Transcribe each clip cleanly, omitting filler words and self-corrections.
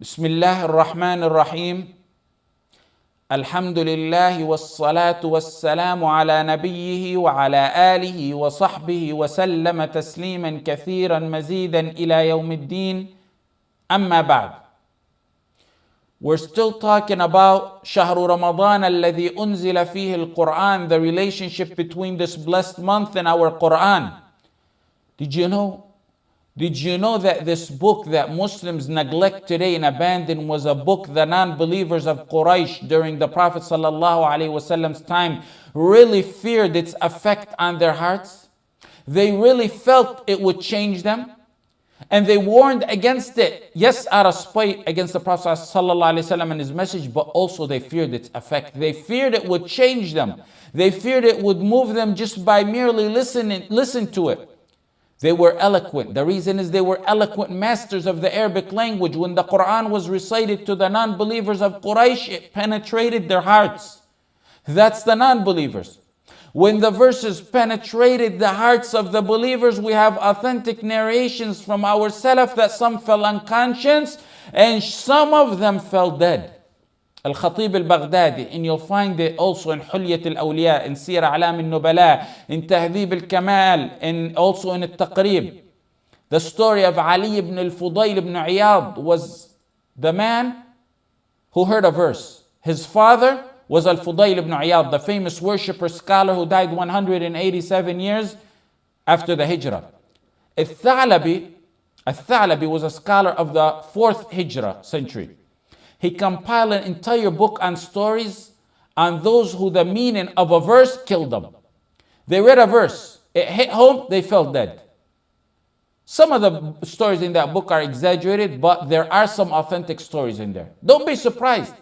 بسم الله الرحمن الرحيم. الحمد لله والصلاة والسلام على نبيه وعلى آله وصحبه وسلم تسليما كثيرا مزيدا إلى يوم الدين. أما بعد. We're still talking about شهر رمضان الذي أنزل فيه القرآن, the relationship between this blessed month and our Quran. Did you know that this book that Muslims neglect today and abandon was a book the non-believers of Quraysh during the Prophet ﷺ's time really feared its effect on their hearts? They really felt it would change them. And they warned against it. Yes, out of spite against the Prophet ﷺ and his message, but also they feared its effect. They feared it would change them. They feared it would move them just by merely listen to it. They were eloquent. The reason is they were eloquent masters of the Arabic language. When the Quran was recited to the non-believers of Quraysh, it penetrated their hearts. That's the non-believers. When the verses penetrated the hearts of the believers, we have authentic narrations from our Salaf that some fell unconscious and some of them fell dead. Al-Khatib al-Baghdadi, and you'll find it also in Hulyat al-Awliya, in Sir A'lam al-Nubala, in Tahdhib al-Kamal, and also in Al-Taqrib. The story of Ali ibn al-Fudayl ibn Iyad was the man who heard a verse. His father was Al-Fudayl ibn Iyad, the famous worshipper scholar who died 187 years after the Hijrah. Al-Thalabi was a scholar of the 4th Hijrah century. He compiled an entire book on stories on those who the meaning of a verse killed them. They read a verse, it hit home, they fell dead. Some of the stories in that book are exaggerated, but there are some authentic stories in there. Don't be surprised.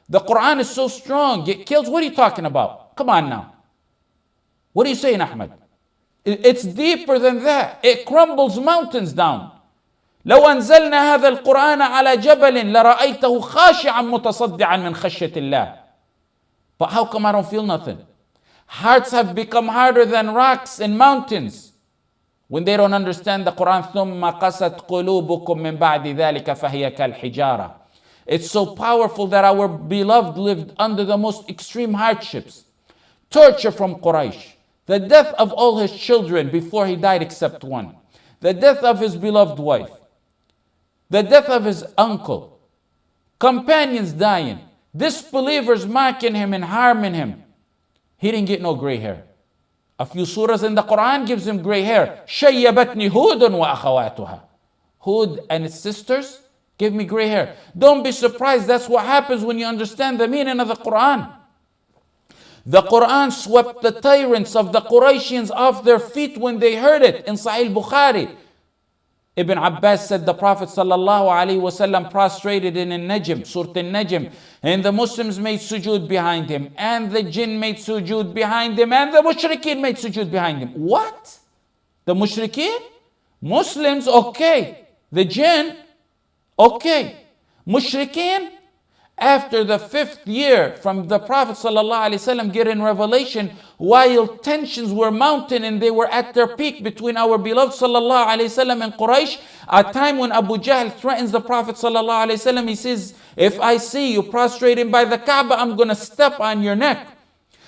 The Quran is so strong, it kills. What are you talking about? Come on now. What are you saying, Ahmad? It's deeper than that. It crumbles mountains down. لو أنزلنا هذا القرآن على جبل لرأيته خاشعا متصدعا من خشية الله. But how come I don't feel nothing? Hearts have become harder than rocks and mountains when they don't understand the Quran. ثم قست قلوبكم من بعد ذلك فهي كالحجارة. It's so powerful that our beloved lived under the most extreme hardships. Torture from Quraysh. The death of all his children before he died except one. The death of his beloved wife. The death of his uncle. Companions dying. Disbelievers mocking him and harming him. He didn't get no gray hair. A few surahs in the Quran gives him gray hair. شَيَّبَتْنِ هُودٌ وَأَخَوَاتُهَا. Hud and his sisters give me gray hair. Don't be surprised. That's what happens when you understand the meaning of the Quran. The Quran swept the tyrants of the Qurayshians off their feet when they heard it. In Sahih Bukhari, Ibn Abbas said the Prophet ﷺ prostrated in Al-Najm, Surah Al-Najm, and the Muslims made sujood behind him, and the jinn made sujood behind him, and the mushrikeen made sujood behind him. What? The mushrikeen? Muslims, okay. The jinn, okay. Mushrikeen? After the 5th year from the Prophet ﷺ getting revelation, while tensions were mounting and they were at their peak between our beloved ﷺ and Quraysh, a time when Abu Jahl threatens the Prophet ﷺ, he says, if I see you prostrating by the Kaaba, I'm going to step on your neck.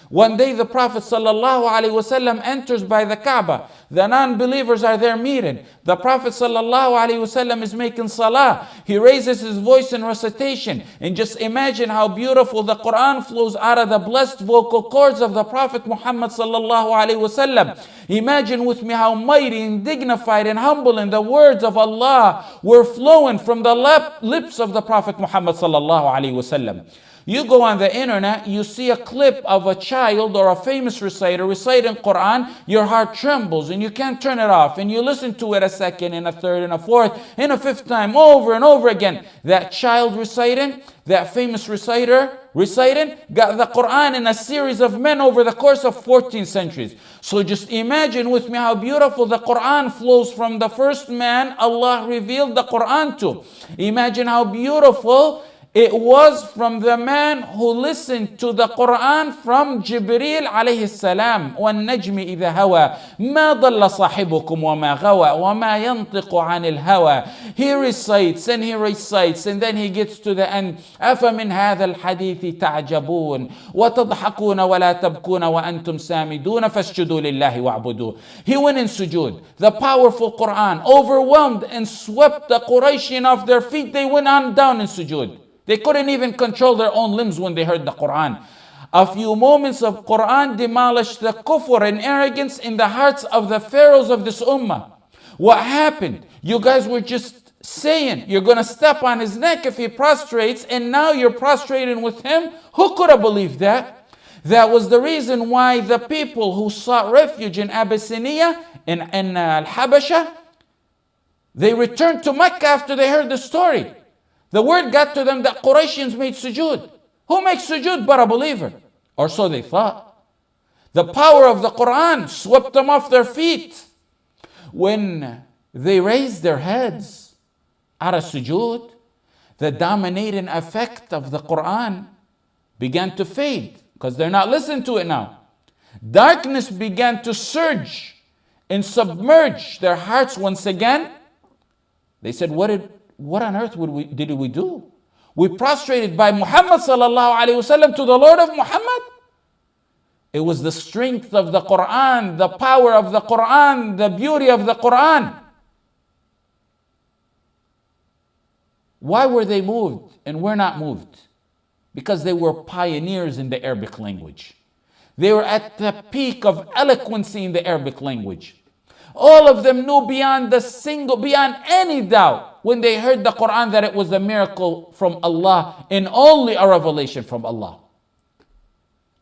One day the Prophet ﷺ enters by the Kaaba. The non-believers are there meeting. The Prophet ﷺ is making salah. He raises his voice in recitation. And just imagine how beautiful the Quran flows out of the blessed vocal cords of the Prophet Muhammad ﷺ. Imagine with me how mighty and dignified and humble and the words of Allah were flowing from the lips of the Prophet Muhammad ﷺ. You go on the internet, you see a clip of a child or a famous reciter reciting Quran, your heart trembles and you can't turn it off. And you listen to it a second and a third and a fourth and a fifth time over and over again. That child reciting, that famous reciter reciting, got the Quran in a series of men over the course of 14 centuries. So just imagine with me how beautiful the Quran flows from the first man Allah revealed the Quran to. Imagine how beautiful It was from the man who listened to the Quran from Jibril alayhi salam. وَالنَّجْمِ إِذَا هَوَى مَا ضَلَّ صَاحِبُكُمْ وَمَا غَوَى وَمَا يَنطِقُ عَنِ الْهَوَى. He recites and he recites, and then he gets to the end. أَفَمِنْ هَذَا الْحَدِيثِ تَعْجَبُونَ وَتَضْحَكُونَ وَلَا تَبْكُونَ وَأَنْتُمْ سَامِدُونَ فَاسْجُدُوا لِلَّهِ وَاعْبُدُوا. He went in sujood. The powerful Quran overwhelmed and swept the Qurayshin off their feet. They went on down in sujood. They couldn't even control their own limbs when they heard the Quran. A few moments of Quran demolished the kufr and arrogance in the hearts of the pharaohs of this ummah. What happened? You guys were just saying you're going to step on his neck if he prostrates, and now you're prostrating with him. Who could have believed that? That was the reason why the people who sought refuge in Abyssinia, in Al-Habasha, they returned to Mecca after they heard the story. The word got to them that Qurayshians made sujood. Who makes sujood but a believer? Or so they thought. The power of the Quran swept them off their feet. When they raised their heads out of sujood, the dominating effect of the Quran began to fade because they're not listening to it now. Darkness began to surge and submerge their hearts once again. They said, what on earth did we do? We prostrated by Muhammad sallallahu alaihi wasallam to the Lord of Muhammad. It was the strength of the Quran, the power of the Quran, the beauty of the Quran. Why were they moved and we're not moved? Because they were pioneers in the Arabic language. They were at the peak of eloquency in the Arabic language. All of them knew beyond any doubt when they heard the Quran that it was a miracle from Allah and only a revelation from Allah.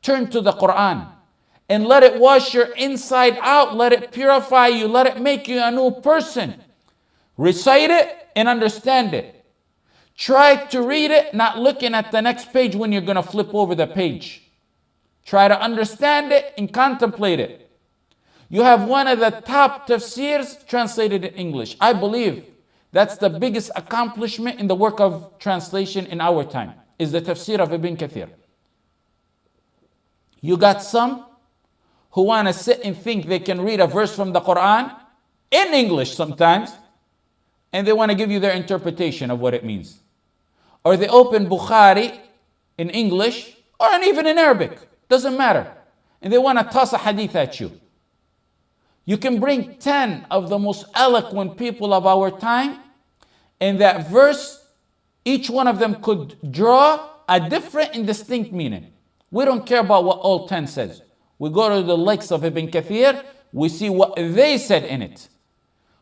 Turn to the Quran and let it wash your inside out. Let it purify you. Let it make you a new person. Recite it and understand it. Try to read it, not looking at the next page when you're going to flip over the page. Try to understand it and contemplate it. You have one of the top tafsirs translated in English. I believe that's the biggest accomplishment in the work of translation in our time, is the tafsir of Ibn Kathir. You got some who want to sit and think they can read a verse from the Quran in English sometimes, and they want to give you their interpretation of what it means. Or they open Bukhari in English, or even in Arabic, doesn't matter, and they want to toss a hadith at you. You can bring 10 of the most eloquent people of our time, and that verse, each one of them could draw a different and distinct meaning. We don't care about what all 10 says. We go to the likes of Ibn Kathir, we see what they said in it.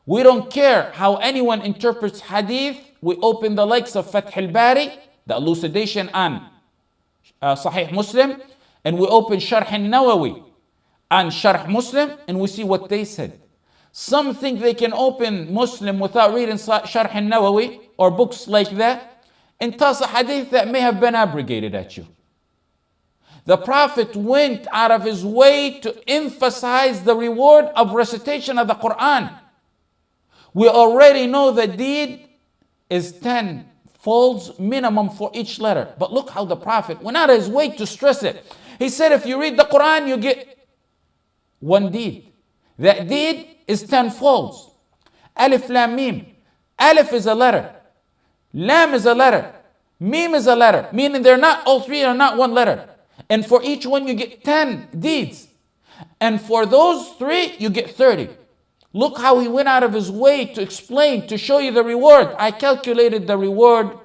We don't care how anyone interprets hadith. We open the likes of Fath al-Bari, the elucidation on Sahih Muslim, and we open Sharh al-Nawawi and Sharh Muslim, and we see what they said. Some think they can open Muslim without reading Sharh al-Nawawi or books like that and toss a hadith that may have been abrogated at you. The Prophet went out of his way to emphasize the reward of recitation of the Quran. We already know the deed is 10 folds minimum for each letter. But look how the Prophet went out of his way to stress it. He said if you read the Quran, you get one deed. That deed is 10 folds. Alif, Lam, Mim. Alif is a letter. Lam is a letter. Mim is a letter. Meaning all three are not one letter. And for each one you get 10 deeds. And for those three you get 30. Look how he went out of his way to explain, to show you the reward. I calculated the reward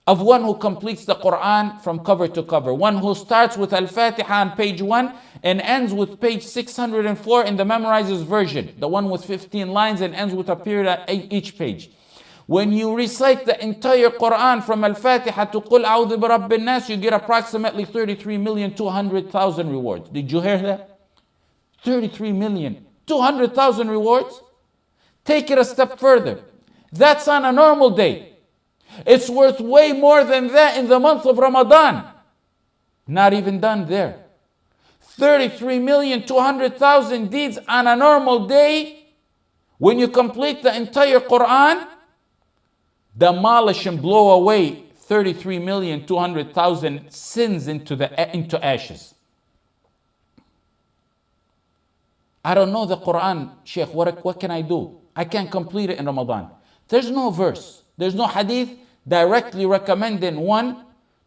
of one who completes the Quran from cover to cover. One who starts with Al-Fatiha on page 1 and ends with page 604 in the memorizers version. The one with 15 lines and ends with a period at each page. When you recite the entire Quran from Al-Fatiha to Qul A'udhu bi Rabbin Nas, you get approximately 33,200,000 rewards. Did you hear that? 33,200,000 rewards? Take it a step further. That's on a normal day. It's worth way more than that in the month of Ramadan. Not even done there. 33,200,000 deeds on a normal day. When you complete the entire Quran, demolish and blow away 33,200,000 sins into ashes. I don't know the Quran, Sheikh. What can I do? I can't complete it in Ramadan. There's no verse. There's no hadith directly recommending one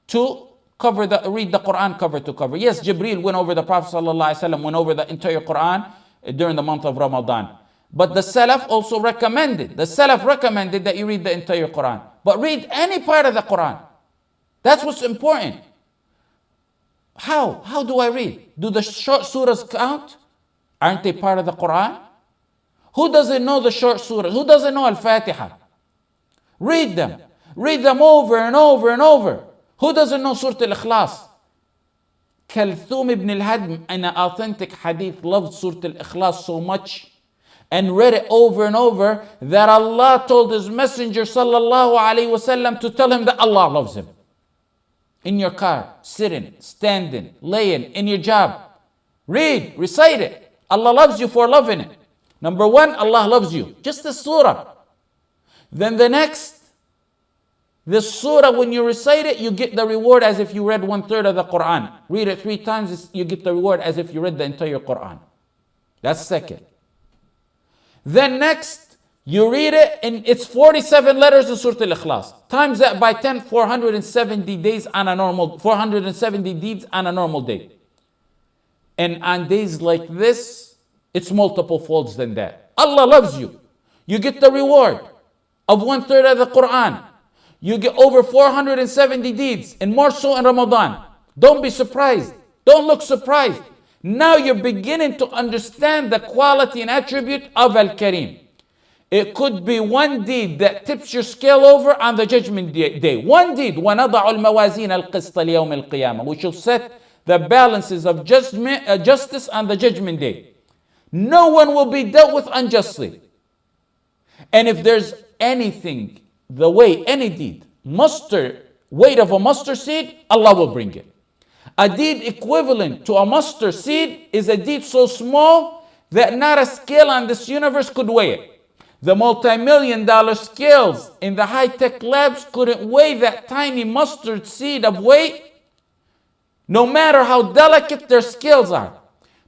to read the Quran cover to cover. Yes, Jibril went over the Prophet ﷺ, went over the entire Quran during the month of Ramadan. But the Salaf also recommended. The Salaf recommended that you read the entire Quran. But read any part of the Quran. That's what's important. How? How do I read? Do the short surahs count? Aren't they part of the Quran? Who doesn't know the short surahs? Who doesn't know Al-Fatiha? Read them. Read them over and over and over. Who doesn't know Surah Al-Ikhlas? Kalthum ibn al-Hadm in an authentic hadith loved Surah Al-Ikhlas so much and read it over and over that Allah told His Messenger sallallahu alaihi wasallam to tell him that Allah loves him. In your car, sitting, standing, laying, in your job. Read, recite it. Allah loves you for loving it. Number one, Allah loves you. Just the surah. Then the next, the surah, when you recite it, you get the reward as if you read 1/3 of the Quran. Read it 3 times, you get the reward as if you read the entire Quran. That's second. Then next, you read it, and it's 47 letters in Surah Al-Ikhlas. Times that by 10, 470 days on a normal, 470 deeds on a normal day. And on days like this, it's multiple folds than that. Allah loves you. You get the reward of 1/3 of the Quran. You get over 470 deeds, and more so in Ramadan. Don't be surprised. Don't look surprised. Now you're beginning to understand the quality and attribute of Al-Kareem. It could be one deed that tips your scale over on the judgment day. One deed. وَنَضَعُ الْمَوَازِينَ الْقِسْطَ لِيَوْمِ الْقِيَامَةِ. We shall set the balances of justice on the judgment day. No one will be dealt with unjustly. And if there's anything, the way, any deed, weight of a mustard seed, Allah will bring it. A deed equivalent to a mustard seed is a deed so small that not a scale on this universe could weigh it. The multi-million-dollar scales in the high-tech labs couldn't weigh that tiny mustard seed of weight, no matter how delicate their scales are.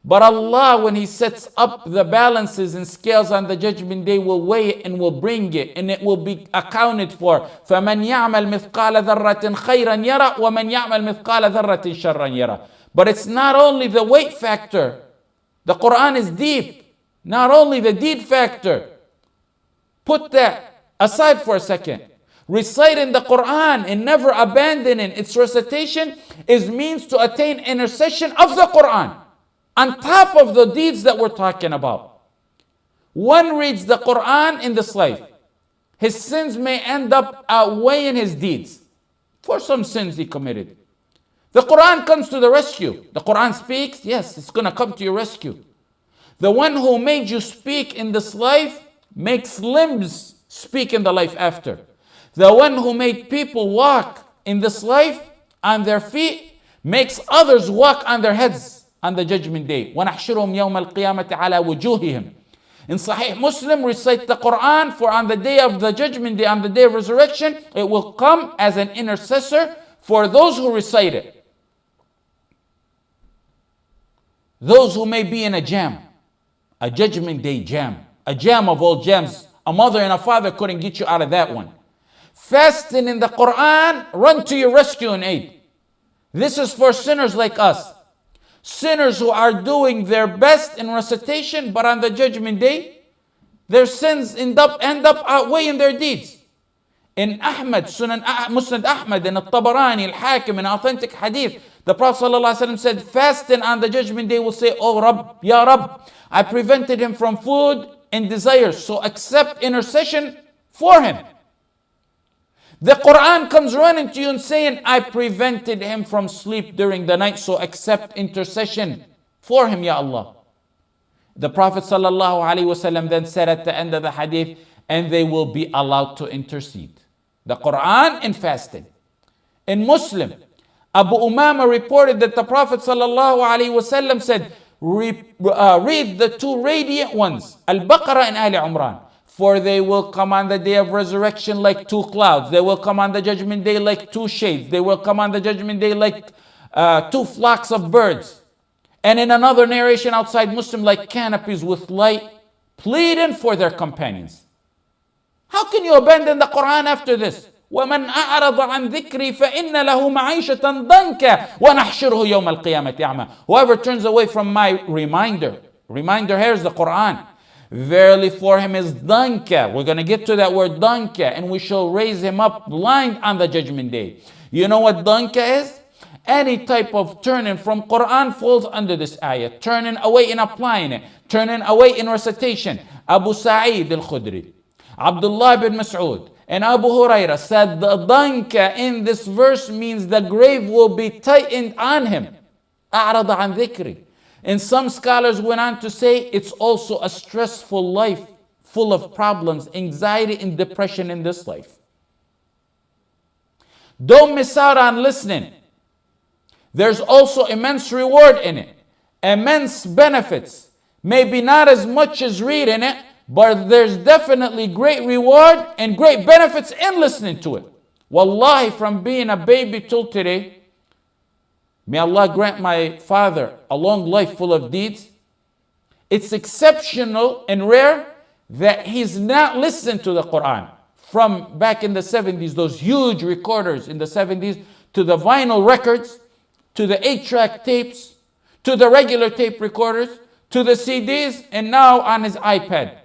But Allah, when He sets up the balances and scales on the judgment day, will weigh it and will bring it, and it will be accounted for. فَمَنْ يَعْمَلْ مِثْقَالَ ذَرَّةٍ خَيْرًا يَرَى وَمَنْ يَعْمَلْ مِثْقَالَ ذَرَّةٍ شَرًّا يَرَى. But it's not only the weight factor. The Quran is deep. Not only the deed factor. Put that aside for a second. Reciting the Quran and never abandoning its recitation is means to attain intercession of the Quran. On top of the deeds that we're talking about. One reads the Quran in this life. His sins may end up outweighing his deeds for some sins he committed. The Quran comes to the rescue. The Quran speaks, yes, it's going to come to your rescue. The one who made you speak in this life makes limbs speak in the life after. The one who made people walk in this life on their feet makes others walk on their heads on the judgment day. وَنَحْشُرُهُمْ يَوْمَ الْقِيَامَةِ عَلَى وُجُوهِهِمْ. In Sahih Muslim, recite the Quran, for on the day of the judgment day, on the day of resurrection, it will come as an intercessor for those who recite it. Those who may be in a jam, a judgment day jam, a jam of all jams. A mother and a father couldn't get you out of that one. Fasting in the Quran, run to your rescue and aid. This is for sinners like us. Sinners who are doing their best in recitation, but on the judgment day, their sins end up outweighing their deeds. In Ahmad, Musnad Ahmad, in At-Tabarani, Al-Hakim, in authentic hadith, the Prophet ﷺ said, fasting on the judgment day will say, Oh Rabb, Ya Rabb, I prevented him from food and desires, so accept intercession for him. The Quran comes running to you and saying, I prevented him from sleep during the night, so accept intercession for him, Ya Allah. The Prophet ﷺ then said at the end of the hadith, and they will be allowed to intercede. The Quran and fasting. In Muslim, Abu Umama reported that the Prophet ﷺ said, read the two radiant ones, Al-Baqarah and Ali Imran. For they will come on the day of resurrection like two clouds. They will come on the judgment day like two shades. They will come on the judgment day like two flocks of birds. And in another narration outside Muslim, like canopies with light, pleading for their companions. How can you abandon the Quran after this? وَمَنْ أَعْرَضَ عَنْ ذِكْرِي فَإِنَّ لَهُ مَعِيشَةً ضَنْكَ وَنَحْشُرُهُ يَوْمَ الْقِيَامَةِ أَعْمَى. Whoever turns away from my reminder here is the Quran. Verily for him is danka. We're going to get to that word danka, and we shall raise him up blind on the judgment day. You know what danka is? Any type of turning from Quran falls under this ayah. Turning away in applying it. Turning away in recitation. Abu Sa'id al-Khudri, Abdullah bin Mas'ud, and Abu Huraira said the danka in this verse means the grave will be tightened on him. أعرض عن ذكري. And some scholars went on to say it's also a stressful life full of problems, anxiety and depression in this life. Don't miss out on listening. There's also immense reward in it, immense benefits. Maybe not as much as reading it, but there's definitely great reward and great benefits in listening to it. Wallahi, from being a baby till today, may Allah grant my father a long life full of deeds. It's exceptional and rare that he's not listened to the Quran. From back in the 70s, those huge recorders in the 70s, to the vinyl records, to the 8-track tapes, to the regular tape recorders, to the CDs, and now on his iPad.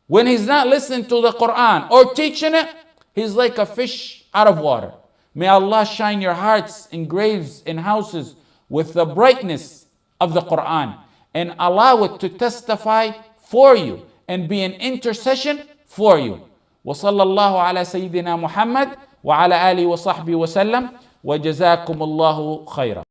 When he's not listening to the Quran or teaching it, he's like a fish out of water. May Allah shine your hearts in graves and houses with the brightness of the Quran, and allow it to testify for you and be an intercession for you. وصلى الله على سيدنا محمد وعلى آله وصحبه وسلم وجزاكم الله خيرا.